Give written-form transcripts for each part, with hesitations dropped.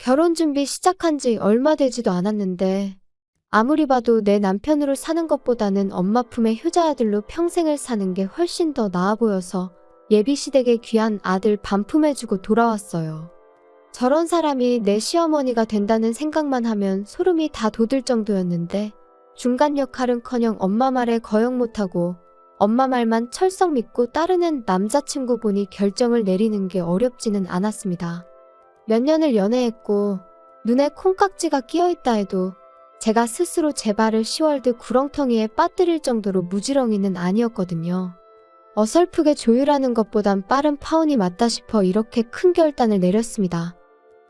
결혼 준비 시작한 지 얼마 되지도 않았는데 아무리 봐도 내 남편으로 사는 것보다는 엄마 품의 효자아들로 평생을 사는 게 훨씬 더 나아 보여서 예비시댁에 귀한 아들 반품해주고 돌아왔어요. 저런 사람이 내 시어머니가 된다는 생각만 하면 소름이 다 돋을 정도였는데 중간 역할은커녕 엄마 말에 거역 못하고 엄마 말만 철썩 믿고 따르는 남자친구 보니 결정을 내리는 게 어렵지는 않았습니다. 몇 년을 연애했고 눈에 콩깍지가 끼어있다 해도 제가 스스로 제 발을 시월드 구렁텅이에 빠뜨릴 정도로 무지렁이는 아니었거든요. 어설프게 조율하는 것보단 빠른 파혼이 맞다 싶어 이렇게 큰 결단을 내렸습니다.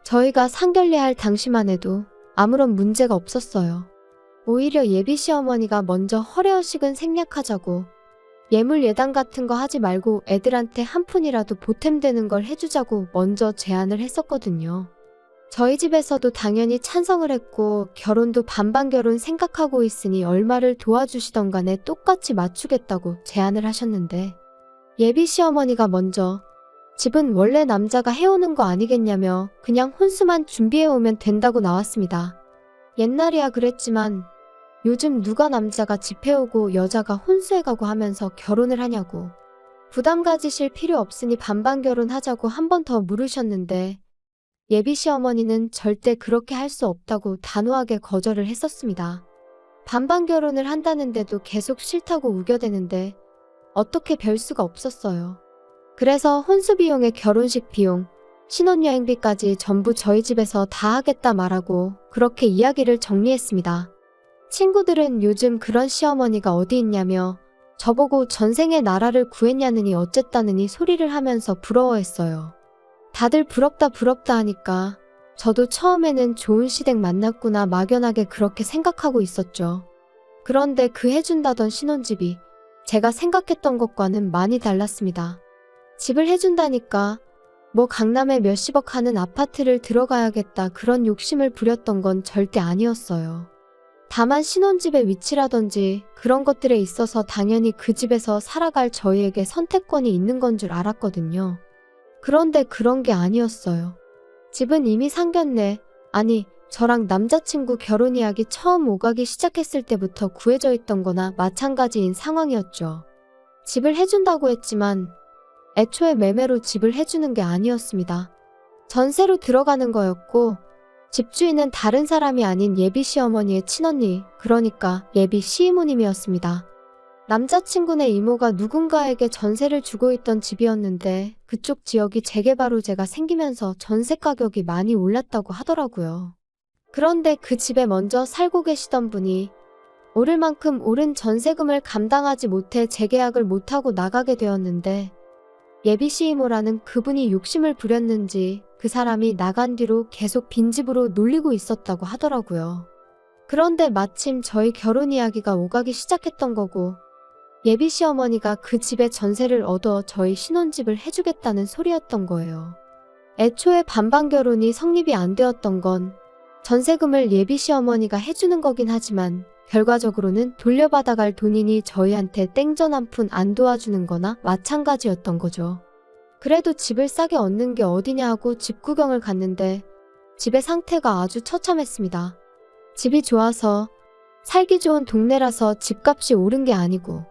저희가 상견례할 당시만 해도 아무런 문제가 없었어요. 오히려 예비 시어머니가 먼저 허례허식은 생략하자고 예물 예당 같은 거 하지 말고 애들한테 한 푼이라도 보탬되는 걸 해주자고 먼저 제안을 했었거든요. 저희 집에서도 당연히 찬성을 했고 결혼도 반반 결혼 생각하고 있으니 얼마를 도와주시던 간에 똑같이 맞추겠다고 제안을 하셨는데 예비 시어머니가 먼저 집은 원래 남자가 해오는 거 아니겠냐며 그냥 혼수만 준비해오면 된다고 나왔습니다. 옛날이야 그랬지만 요즘 누가 남자가 집 해오고 여자가 혼수해가고 하면서 결혼을 하냐고. 부담 가지실 필요 없으니 반반 결혼하자고 한 번 더 물으셨는데 예비 시어머니는 절대 그렇게 할 수 없다고 단호하게 거절을 했었습니다. 반반 결혼을 한다는데도 계속 싫다고 우겨대는데 어떻게 별 수가 없었어요. 그래서 혼수 비용에 결혼식 비용, 신혼여행비까지 전부 저희 집에서 다 하겠다 말하고 그렇게 이야기를 정리했습니다. 친구들은 요즘 그런 시어머니가 어디 있냐며 저보고 전생에 나라를 구했냐느니 어쨌다느니 소리를 하면서 부러워했어요. 다들 부럽다 부럽다 하니까 저도 처음에는 좋은 시댁 만났구나 막연하게 그렇게 생각하고 있었죠. 그런데 그 해준다던 신혼집이 제가 생각했던 것과는 많이 달랐습니다. 집을 해준다니까 뭐 강남에 몇십억 하는 아파트를 들어가야겠다 그런 욕심을 부렸던 건 절대 아니었어요. 다만 신혼집의 위치라든지 그런 것들에 있어서 당연히 그 집에서 살아갈 저희에게 선택권이 있는 건 줄 알았거든요. 그런데 그런 게 아니었어요. 집은 이미 상견례, 아니 저랑 남자친구 결혼 이야기 처음 오가기 시작했을 때부터 구해져 있던 거나 마찬가지인 상황이었죠. 집을 해준다고 했지만 애초에 매매로 집을 해주는 게 아니었습니다. 전세로 들어가는 거였고 집주인은 다른 사람이 아닌 예비 시어머니의 친언니, 그러니까 예비 시이모님이었습니다. 남자친구네 이모가 누군가에게 전세를 주고 있던 집이었는데 그쪽 지역이 재개발 호재가 생기면서 전세 가격이 많이 올랐다고 하더라고요. 그런데 그 집에 먼저 살고 계시던 분이 오를 만큼 오른 전세금을 감당하지 못해 재계약을 못하고 나가게 되었는데 예비 시이모라는 그분이 욕심을 부렸는지 그 사람이 나간 뒤로 계속 빈집으로 놀리고 있었다고 하더라고요. 그런데 마침 저희 결혼 이야기가 오가기 시작했던 거고 예비 시어머니가 그 집에 전세를 얻어 저희 신혼집을 해주겠다는 소리였던 거예요. 애초에 반반 결혼이 성립이 안 되었던 건 전세금을 예비 시어머니가 해주는 거긴 하지만 결과적으로는 돌려받아갈 돈이니 저희한테 땡전 한 푼 안 도와주는 거나 마찬가지였던 거죠. 그래도 집을 싸게 얻는 게 어디냐 하고 집 구경을 갔는데 집의 상태가 아주 처참했습니다. 집이 좋아서 살기 좋은 동네라서 집값이 오른 게 아니고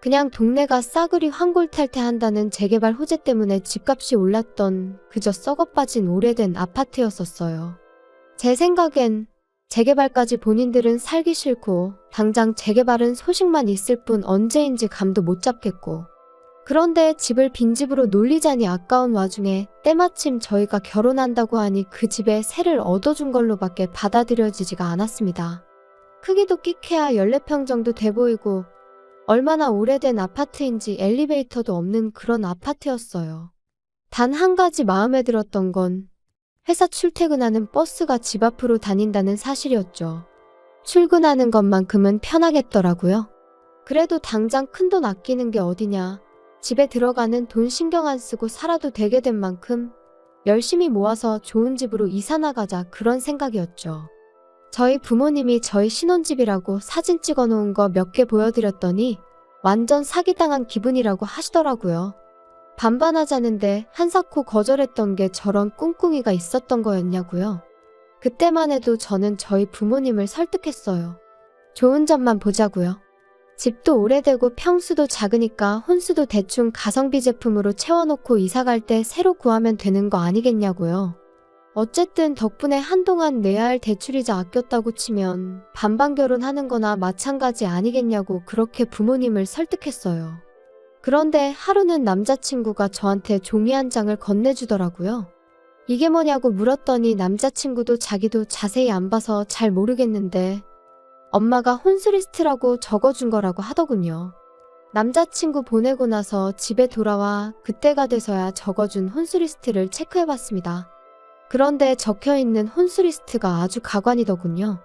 그냥 동네가 싸그리 환골탈퇴한다는 재개발 호재 때문에 집값이 올랐던 그저 썩어빠진 오래된 아파트였었어요. 제 생각엔 재개발까지 본인들은 살기 싫고 당장 재개발은 소식만 있을 뿐 언제인지 감도 못 잡겠고 그런데 집을 빈집으로 놀리자니 아까운 와중에 때마침 저희가 결혼한다고 하니 그 집에 세를 얻어준 걸로밖에 받아들여지지가 않았습니다. 크기도 끼케야 14평 정도 돼 보이고 얼마나 오래된 아파트인지 엘리베이터도 없는 그런 아파트였어요. 단 한 가지 마음에 들었던 건 회사 출퇴근하는 버스가 집 앞으로 다닌다는 사실이었죠. 출근하는 것만큼은 편하겠더라고요. 그래도 당장 큰돈 아끼는 게 어디냐. 집에 들어가는 돈 신경 안 쓰고 살아도 되게 된 만큼 열심히 모아서 좋은 집으로 이사 나가자 그런 생각이었죠. 저희 부모님이 저희 신혼집이라고 사진 찍어 놓은 거 몇 개 보여드렸더니 완전 사기당한 기분이라고 하시더라고요. 반반하자는데 한사코 거절했던 게 저런 꿍꿍이가 있었던 거였냐고요. 그때만 해도 저는 저희 부모님을 설득했어요. 좋은 점만 보자고요. 집도 오래되고 평수도 작으니까 혼수도 대충 가성비 제품으로 채워놓고 이사갈 때 새로 구하면 되는 거 아니겠냐고요. 어쨌든 덕분에 한동안 내야 할 대출이자 아꼈다고 치면 반반 결혼하는 거나 마찬가지 아니겠냐고 그렇게 부모님을 설득했어요. 그런데 하루는 남자친구가 저한테 종이 한 장을 건네주더라고요. 이게 뭐냐고 물었더니 남자친구도 자기도 자세히 안 봐서 잘 모르겠는데 엄마가 혼수 리스트라고 적어준 거라고 하더군요. 남자친구 보내고 나서 집에 돌아와 그때가 돼서야 적어준 혼수 리스트를 체크해봤습니다. 그런데 적혀있는 혼수 리스트가 아주 가관이더군요.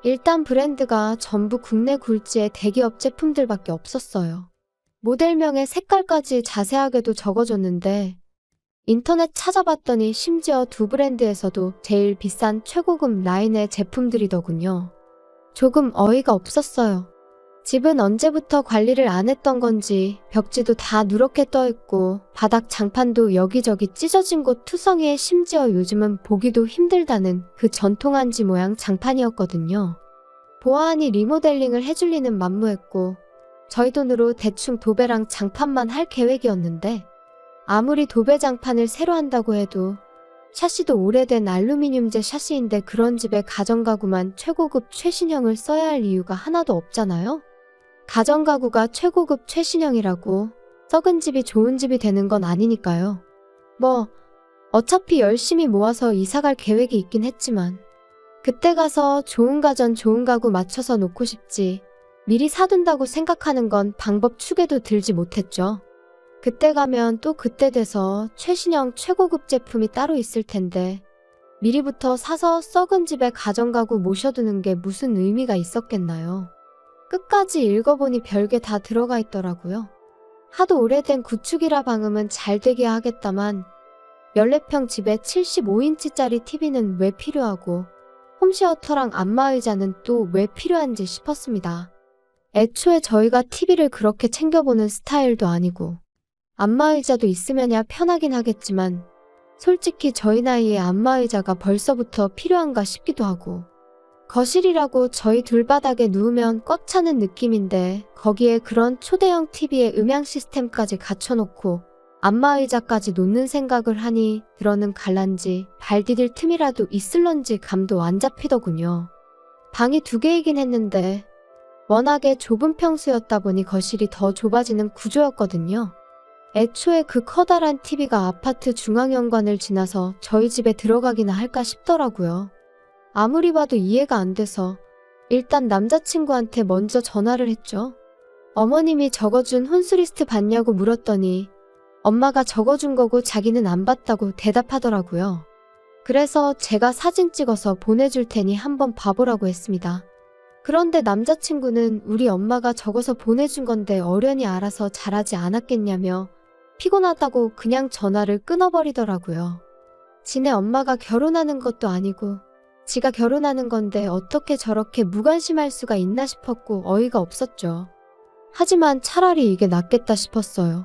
일단 브랜드가 전부 국내 굴지의 대기업 제품들밖에 없었어요. 모델명에 색깔까지 자세하게도 적어줬는데 인터넷 찾아봤더니 심지어 두 브랜드에서도 제일 비싼 최고급 라인의 제품들이더군요. 조금 어이가 없었어요. 집은 언제부터 관리를 안 했던 건지 벽지도 다 누렇게 떠있고 바닥 장판도 여기저기 찢어진 곳 투성이에 심지어 요즘은 보기도 힘들다는 그 전통 한지 모양 장판이었거든요. 보아하니 리모델링을 해줄 리는 만무했고 저희 돈으로 대충 도배랑 장판만 할 계획이었는데 아무리 도배 장판을 새로 한다고 해도 샤시도 오래된 알루미늄재 샤시인데 그런 집에 가정가구만 최고급 최신형을 써야 할 이유가 하나도 없잖아요? 가정가구가 최고급 최신형이라고 썩은 집이 좋은 집이 되는 건 아니니까요. 어차피 열심히 모아서 이사갈 계획이 있긴 했지만 그때 가서 좋은 가전 좋은 가구 맞춰서 놓고 싶지 미리 사둔다고 생각하는 건 방법 축에도 들지 못했죠. 그때 가면 또 그때 돼서 최신형 최고급 제품이 따로 있을 텐데 미리부터 사서 썩은 집에 가정가구 모셔두는 게 무슨 의미가 있었겠나요? 끝까지 읽어보니 별게 다 들어가 있더라고요. 하도 오래된 구축이라 방음은 잘 되게 하겠다만 14평 집에 75인치짜리 TV는 왜 필요하고 홈시어터랑 안마의자는 또 왜 필요한지 싶었습니다. 애초에 저희가 TV를 그렇게 챙겨보는 스타일도 아니고 안마의자도 있으면야 편하긴 하겠지만 솔직히 저희 나이에 안마의자가 벌써부터 필요한가 싶기도 하고 거실이라고 저희 둘바닥에 누우면 꽉 차는 느낌인데 거기에 그런 초대형 TV에 음향 시스템까지 갖춰놓고 안마의자까지 놓는 생각을 하니 들어는 갈란지 발 디딜 틈이라도 있을런지 감도 안 잡히더군요. 방이 2개이긴 했는데 워낙에 좁은 평수였다 보니 거실이 더 좁아지는 구조였거든요. 애초에 그 커다란 TV가 아파트 중앙현관을 지나서 저희 집에 들어가기나 할까 싶더라고요. 아무리 봐도 이해가 안 돼서 일단 남자친구한테 먼저 전화를 했죠. 어머님이 적어준 혼수리스트 봤냐고 물었더니 엄마가 적어준 거고 자기는 안 봤다고 대답하더라고요. 그래서 제가 사진 찍어서 보내줄 테니 한번 봐보라고 했습니다. 그런데 남자친구는 우리 엄마가 적어서 보내준 건데 어련히 알아서 잘하지 않았겠냐며 피곤하다고 그냥 전화를 끊어버리더라고요. 지네 엄마가 결혼하는 것도 아니고 지가 결혼하는 건데 어떻게 저렇게 무관심할 수가 있나 싶었고 어이가 없었죠. 하지만 차라리 이게 낫겠다 싶었어요.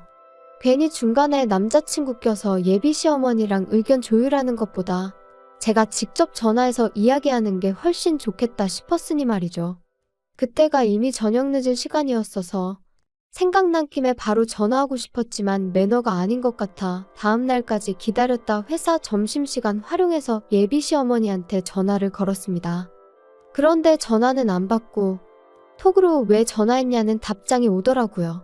괜히 중간에 남자친구 껴서 예비 시어머니랑 의견 조율하는 것보다 제가 직접 전화해서 이야기하는 게 훨씬 좋겠다 싶었으니 말이죠. 그때가 이미 저녁 늦은 시간이었어서 생각난 김에 바로 전화하고 싶었지만 매너가 아닌 것 같아 다음 날까지 기다렸다 회사 점심시간 활용해서 예비 시어머니한테 전화를 걸었습니다. 그런데 전화는 안 받고 톡으로 왜 전화했냐는 답장이 오더라고요.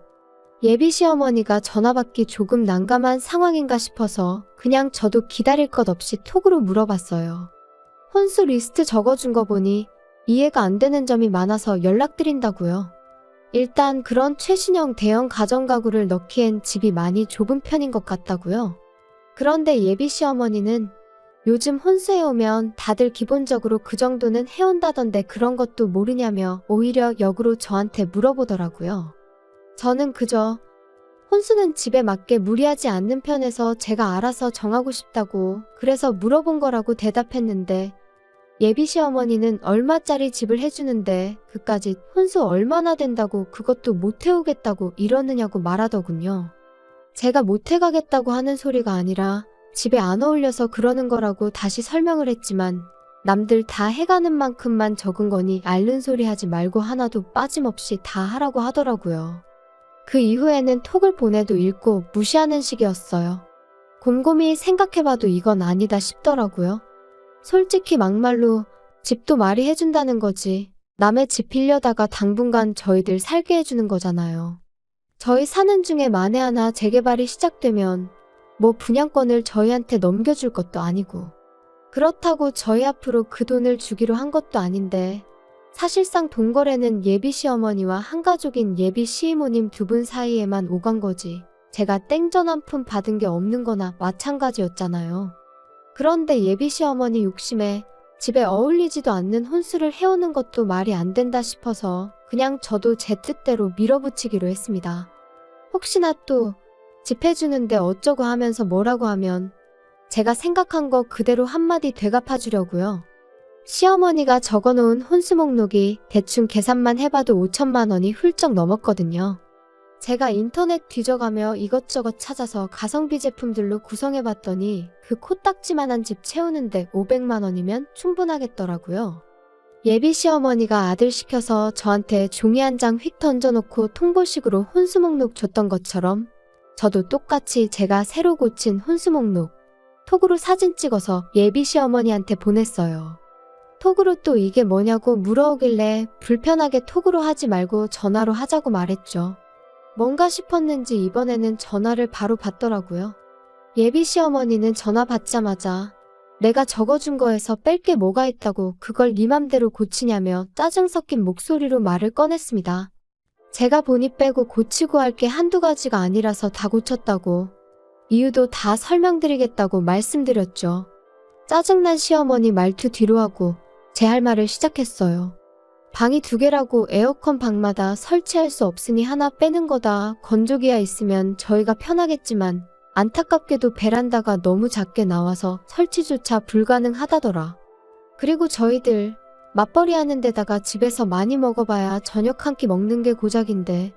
예비 시어머니가 전화 받기 조금 난감한 상황인가 싶어서 그냥 저도 기다릴 것 없이 톡으로 물어봤어요. 혼수 리스트 적어준 거 보니 이해가 안 되는 점이 많아서 연락드린다고요. 일단 그런 최신형 대형 가정가구를 넣기엔 집이 많이 좁은 편인 것 같다고요. 그런데 예비 시어머니는 요즘 혼수해 오면 다들 기본적으로 그 정도는 해온다던데 그런 것도 모르냐며 오히려 역으로 저한테 물어보더라고요. 저는 그저 혼수는 집에 맞게 무리하지 않는 편에서 제가 알아서 정하고 싶다고 그래서 물어본 거라고 대답했는데 예비 시어머니는 얼마짜리 집을 해주는데 그까짓 혼수 얼마나 된다고 그것도 못 해오겠다고 이러느냐고 말하더군요. 제가 못 해가겠다고 하는 소리가 아니라 집에 안 어울려서 그러는 거라고 다시 설명을 했지만 남들 다 해가는 만큼만 적은 거니 앓는 소리 하지 말고 하나도 빠짐없이 다 하라고 하더라고요. 그 이후에는 톡을 보내도 읽고 무시하는 식이었어요. 곰곰이 생각해봐도 이건 아니다 싶더라고요. 솔직히 막말로 집도 말이 해준다는 거지. 남의 집 빌려다가 당분간 저희들 살게 해주는 거잖아요. 저희 사는 중에 만에 하나 재개발이 시작되면 뭐 분양권을 저희한테 넘겨줄 것도 아니고 그렇다고 저희 앞으로 그 돈을 주기로 한 것도 아닌데 사실상 동거래는 예비 시어머니와 한가족인 예비 시이모님 두 분 사이에만 오간 거지 제가 땡전 한 푼 받은 게 없는 거나 마찬가지였잖아요. 그런데 예비 시어머니 욕심에 집에 어울리지도 않는 혼수를 해오는 것도 말이 안 된다 싶어서 그냥 저도 제 뜻대로 밀어붙이기로 했습니다. 혹시나 또 집 해주는데 어쩌고 하면서 뭐라고 하면 제가 생각한 거 그대로 한마디 되갚아주려고요. 시어머니가 적어놓은 혼수 목록이 대충 계산만 해봐도 5천만 원이 훌쩍 넘었거든요. 제가 인터넷 뒤져가며 이것저것 찾아서 가성비 제품들로 구성해봤더니 그 코딱지만한 집 채우는데 500만 원이면 충분하겠더라고요. 예비 시어머니가 아들 시켜서 저한테 종이 한 장 휙 던져놓고 통보식으로 혼수 목록 줬던 것처럼 저도 똑같이 제가 새로 고친 혼수 목록 톡으로 사진 찍어서 예비 시어머니한테 보냈어요. 톡으로 또 이게 뭐냐고 물어오길래 불편하게 톡으로 하지 말고 전화로 하자고 말했죠. 뭔가 싶었는지 이번에는 전화를 바로 받더라고요. 예비 시어머니는 전화 받자마자 내가 적어준 거에서 뺄 게 뭐가 있다고 그걸 네 맘대로 고치냐며 짜증 섞인 목소리로 말을 꺼냈습니다. 제가 보니 빼고 고치고 할 게 한두 가지가 아니라서 다 고쳤다고 이유도 다 설명드리겠다고 말씀드렸죠. 짜증난 시어머니 말투 뒤로 하고 제 할 말을 시작했어요. 방이 2개라고 에어컨 방마다 설치할 수 없으니 하나 빼는 거다. 건조기가 있으면 저희가 편하겠지만 안타깝게도 베란다가 너무 작게 나와서 설치조차 불가능하다더라. 그리고 저희들 맞벌이 하는 데다가 집에서 많이 먹어봐야 저녁 한 끼 먹는 게 고작인데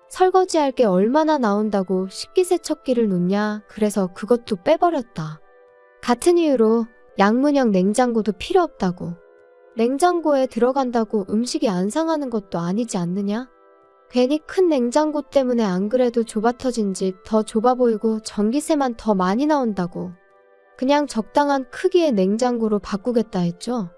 설거지할 게 얼마나 나온다고 식기세척기를 놓냐. 그래서 그것도 빼버렸다. 같은 이유로 양문형 냉장고도 필요 없다고. 냉장고에 들어간다고 음식이 안 상하는 것도 아니지 않느냐? 괜히 큰 냉장고 때문에 안 그래도 좁아 터진 집 더 좁아 보이고 전기세만 더 많이 나온다고. 그냥 적당한 크기의 냉장고로 바꾸겠다 했죠.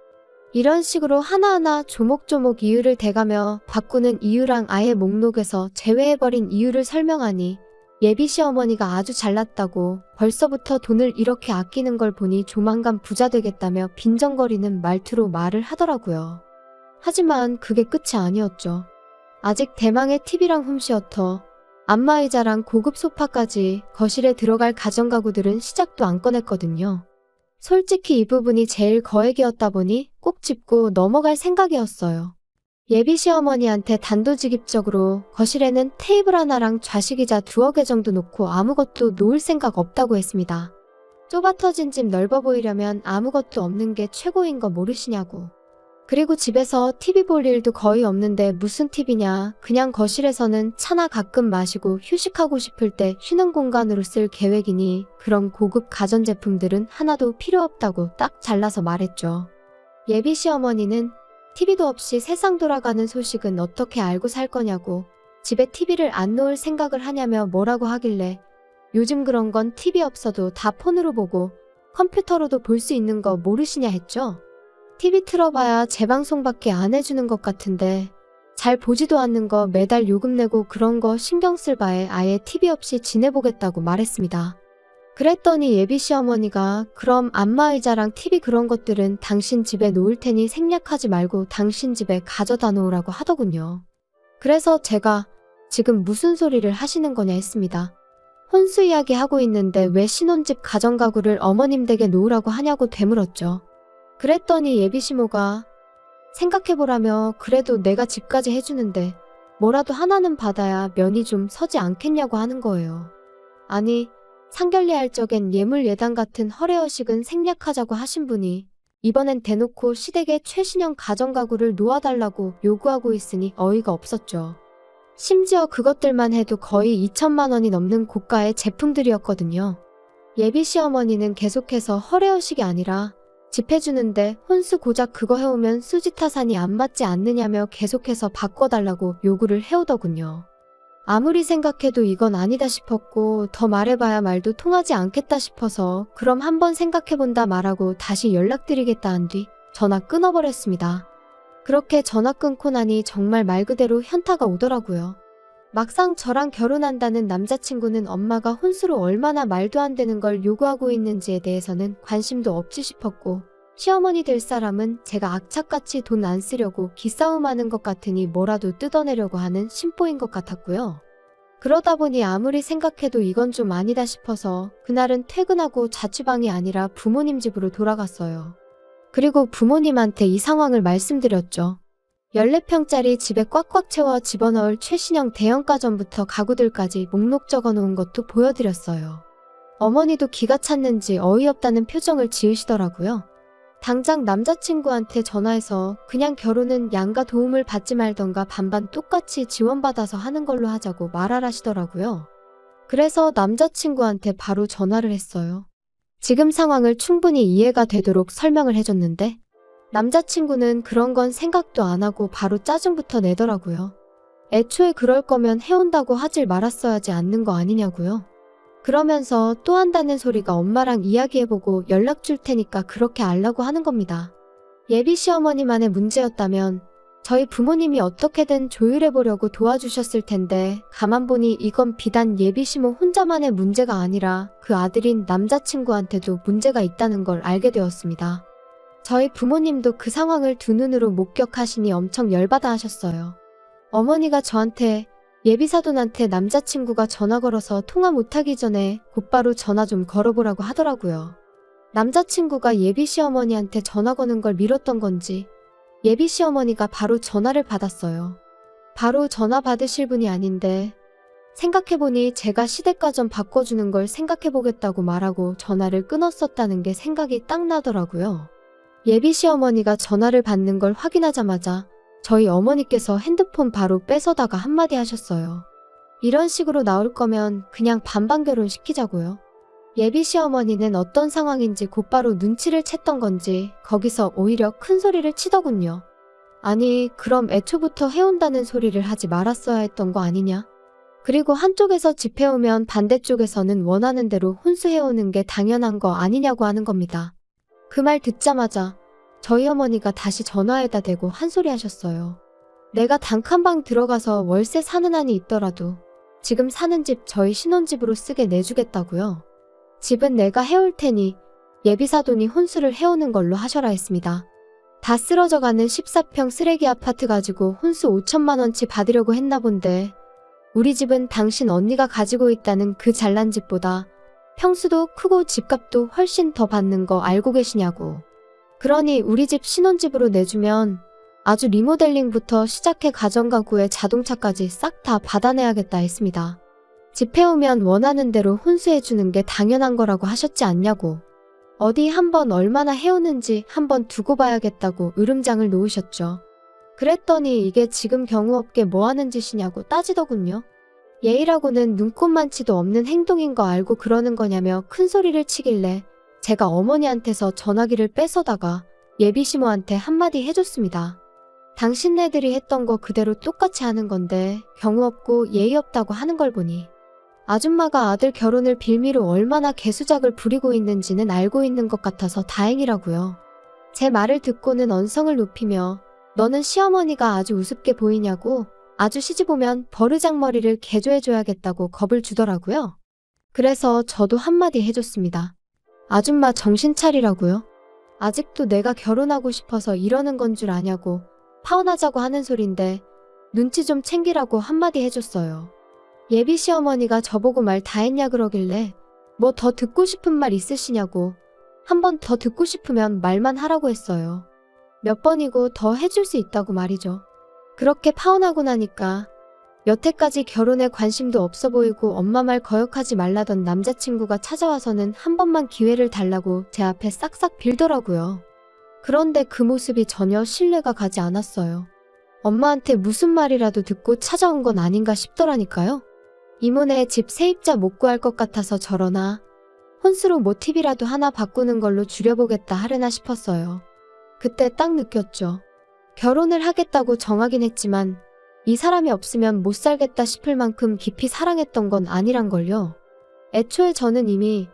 이런 식으로 하나하나 조목조목 이유를 대가며 바꾸는 이유랑 아예 목록에서 제외해버린 이유를 설명하니 예비 시어머니가 아주 잘났다고 벌써부터 돈을 이렇게 아끼는 걸 보니 조만간 부자 되겠다며 빈정거리는 말투로 말을 하더라고요. 하지만 그게 끝이 아니었죠. 아직 대망의 TV랑 홈시어터, 안마의자랑 고급 소파까지 거실에 들어갈 가전가구들은 시작도 안 꺼냈거든요. 솔직히 이 부분이 제일 거액이었다 보니 꼭 짚고 넘어갈 생각이었어요. 예비 시어머니한테 단도직입적으로 거실에는 테이블 하나랑 좌식의자 2개 정도 놓고 아무것도 놓을 생각 없다고 했습니다. 좁아 터진 집 넓어 보이려면 아무것도 없는 게 최고인 거 모르시냐고. 그리고 집에서 TV 볼 일도 거의 없는데 무슨 TV냐. 그냥 거실에서는 차나 가끔 마시고 휴식하고 싶을 때 쉬는 공간으로 쓸 계획이니 그런 고급 가전제품들은 하나도 필요 없다고 딱 잘라서 말했죠. 예비 시어머니는 TV도 없이 세상 돌아가는 소식은 어떻게 알고 살 거냐고 집에 TV를 안 놓을 생각을 하냐며 뭐라고 하길래 요즘 그런 건 TV 없어도 다 폰으로 보고 컴퓨터로도 볼 수 있는 거 모르시냐 했죠. TV 틀어봐야 재방송밖에 안 해주는 것 같은데 잘 보지도 않는 거 매달 요금 내고 그런 거 신경 쓸 바에 아예 TV 없이 지내보겠다고 말했습니다. 그랬더니 예비 시어머니가 그럼 안마의자랑 TV 그런 것들은 당신 집에 놓을 테니 생략하지 말고 당신 집에 가져다 놓으라고 하더군요. 그래서 제가 지금 무슨 소리를 하시는 거냐 했습니다. 혼수 이야기 하고 있는데 왜 신혼집 가전가구를 어머님 댁에 놓으라고 하냐고 되물었죠. 그랬더니 예비 시모가 생각해보라며 그래도 내가 집까지 해주는데 뭐라도 하나는 받아야 면이 좀 서지 않겠냐고 하는 거예요. 아니 상견례할 적엔 예물 예당 같은 허례허식은 생략하자고 하신 분이 이번엔 대놓고 시댁에 최신형 가전가구를 놓아달라고 요구하고 있으니 어이가 없었죠. 심지어 그것들만 해도 거의 2천만 원이 넘는 고가의 제품들이었거든요. 예비 시어머니는 계속해서 허례허식이 아니라 집 해주는데 혼수 고작 그거 해오면 수지타산이 안 맞지 않느냐며 계속해서 바꿔달라고 요구를 해오더군요. 아무리 생각해도 이건 아니다 싶었고 더 말해봐야 말도 통하지 않겠다 싶어서 그럼 한번 생각해본다 말하고 다시 연락드리겠다 한 뒤 전화 끊어버렸습니다. 그렇게 전화 끊고 나니 정말 말 그대로 현타가 오더라고요. 막상 저랑 결혼한다는 남자친구는 엄마가 혼수로 얼마나 말도 안 되는 걸 요구하고 있는지에 대해서는 관심도 없지 싶었고 시어머니 될 사람은 제가 악착같이 돈 안 쓰려고 기싸움하는 것 같으니 뭐라도 뜯어내려고 하는 심보인 것 같았고요. 그러다 보니 아무리 생각해도 이건 좀 아니다 싶어서 그날은 퇴근하고 자취방이 아니라 부모님 집으로 돌아갔어요. 그리고 부모님한테 이 상황을 말씀드렸죠. 14평짜리 집에 꽉꽉 채워 집어넣을 최신형 대형가전부터 가구들까지 목록 적어놓은 것도 보여드렸어요. 어머니도 기가 찼는지 어이없다는 표정을 지으시더라고요. 당장 남자친구한테 전화해서 그냥 결혼은 양가 도움을 받지 말던가 반반 똑같이 지원받아서 하는 걸로 하자고 말하라시더라고요. 그래서 남자친구한테 바로 전화를 했어요. 지금 상황을 충분히 이해가 되도록 설명을 해줬는데 남자친구는 그런 건 생각도 안 하고 바로 짜증부터 내더라고요. 애초에 그럴 거면 해온다고 하질 말았어야지 않는 거 아니냐고요. 그러면서 또 한다는 소리가 엄마랑 이야기해보고 연락 줄 테니까 그렇게 알라고 하는 겁니다. 예비 시어머니만의 문제였다면 저희 부모님이 어떻게든 조율해보려고 도와주셨을 텐데 가만 보니 이건 비단 예비 시모 혼자만의 문제가 아니라 그 아들인 남자친구한테도 문제가 있다는 걸 알게 되었습니다. 저희 부모님도 그 상황을 두 눈으로 목격하시니 엄청 열받아 하셨어요. 어머니가 저한테 예비사돈한테 남자친구가 전화 걸어서 통화 못하기 전에 곧바로 전화 좀 걸어보라고 하더라고요. 남자친구가 예비 시어머니한테 전화 거는 걸 미뤘던 건지 예비 시어머니가 바로 전화를 받았어요. 바로 전화 받으실 분이 아닌데 생각해보니 제가 시댁가전 바꿔주는 걸 생각해보겠다고 말하고 전화를 끊었었다는 게 생각이 딱 나더라고요. 예비 시어머니가 전화를 받는 걸 확인하자마자 저희 어머니께서 핸드폰 바로 뺏어다가 한마디 하셨어요. 이런 식으로 나올 거면 그냥 반반 결혼시키자고요. 예비 시어머니는 어떤 상황인지 곧바로 눈치를 챘던 건지 거기서 오히려 큰 소리를 치더군요. 아니 그럼 애초부터 해온다는 소리를 하지 말았어야 했던 거 아니냐? 그리고 한쪽에서 집해오면 반대쪽에서는 원하는 대로 혼수해오는 게 당연한 거 아니냐고 하는 겁니다. 그 말 듣자마자 저희 어머니가 다시 전화에다 대고 한 소리 하셨어요. 내가 단칸방 들어가서 월세 사는 한이 있더라도 지금 사는 집 저희 신혼집으로 쓰게 내주겠다고요. 집은 내가 해올 테니 예비사돈이 혼수를 해오는 걸로 하셔라 했습니다. 다 쓰러져가는 14평 쓰레기 아파트 가지고 혼수 5천만 원치 받으려고 했나 본데 우리 집은 당신 언니가 가지고 있다는 그 잘난 집보다 평수도 크고 집값도 훨씬 더 받는 거 알고 계시냐고. 그러니 우리 집 신혼집으로 내주면 아주 리모델링부터 시작해 가정가구에 자동차까지 싹 다 받아내야겠다 했습니다. 집 해오면 원하는 대로 혼수해주는 게 당연한 거라고 하셨지 않냐고. 어디 한번 얼마나 해오는지 한번 두고 봐야겠다고 으름장을 놓으셨죠. 그랬더니 이게 지금 경우없게 뭐하는 짓이냐고 따지더군요. 예의라고는 눈꼽만치도 없는 행동인 거 알고 그러는 거냐며 큰 소리를 치길래 제가 어머니한테서 전화기를 뺏어다가 예비시모한테 한마디 해줬습니다. 당신네들이 했던 거 그대로 똑같이 하는 건데 경우 없고 예의 없다고 하는 걸 보니 아줌마가 아들 결혼을 빌미로 얼마나 개수작을 부리고 있는지는 알고 있는 것 같아서 다행이라고요. 제 말을 듣고는 언성을 높이며 너는 시어머니가 아주 우습게 보이냐고 아주 시집오면 버르장머리를 개조해줘야겠다고 겁을 주더라고요. 그래서 저도 한마디 해줬습니다. 아줌마 정신 차리라고요. 아직도 내가 결혼하고 싶어서 이러는 건 줄 아냐고 파혼하자고 하는 소린데 눈치 좀 챙기라고 한마디 해줬어요. 예비 시어머니가 저보고 말 다 했냐 그러길래 뭐 더 듣고 싶은 말 있으시냐고 한 번 더 듣고 싶으면 말만 하라고 했어요. 몇 번이고 더 해줄 수 있다고 말이죠. 그렇게 파혼하고 나니까 여태까지 결혼에 관심도 없어 보이고 엄마 말 거역하지 말라던 남자친구가 찾아와서는 한 번만 기회를 달라고 제 앞에 싹싹 빌더라고요. 그런데 그 모습이 전혀 신뢰가 가지 않았어요. 엄마한테 무슨 말이라도 듣고 찾아온 건 아닌가 싶더라니까요. 이모네 집 세입자 못 구할 것 같아서 저러나 혼수로 뭐 팁이라도 하나 바꾸는 걸로 줄여보겠다 하려나 싶었어요. 그때 딱 느꼈죠. 결혼을 하겠다고 정하긴 했지만 이 사람이 없으면 못 살겠다 싶을 만큼 깊이 사랑했던 건 아니란 걸요. 애초에 저는 이미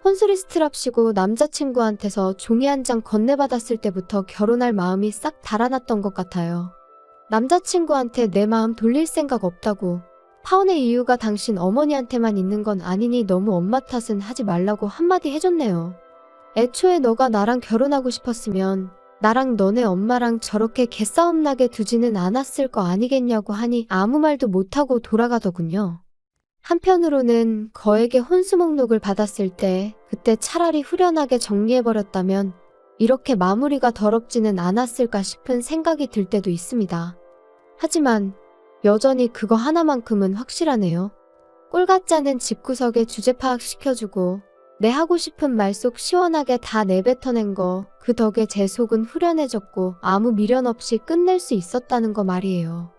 혼수리스트랍시고 남자친구한테서 종이 한 장 건네받았을 때부터 결혼할 마음이 싹 달아났던 것 같아요. 남자친구한테 내 마음 돌릴 생각 없다고, 파혼의 이유가 당신 어머니한테만 있는 건 아니니 너무 엄마 탓은 하지 말라고 한마디 해줬네요. 애초에 너가 나랑 결혼하고 싶었으면 나랑 너네 엄마랑 저렇게 개싸움 나게 두지는 않았을 거 아니겠냐고 하니 아무 말도 못하고 돌아가더군요. 한편으로는 거액의 혼수 목록을 받았을 때 그때 차라리 후련하게 정리해버렸다면 이렇게 마무리가 더럽지는 않았을까 싶은 생각이 들 때도 있습니다. 하지만 여전히 그거 하나만큼은 확실하네요. 꼴 같지 않은 집구석에 주제 파악시켜주고 내 하고 싶은 말 속 시원하게 다 내뱉어낸 거, 그 덕에 제 속은 후련해졌고 아무 미련 없이 끝낼 수 있었다는 거 말이에요.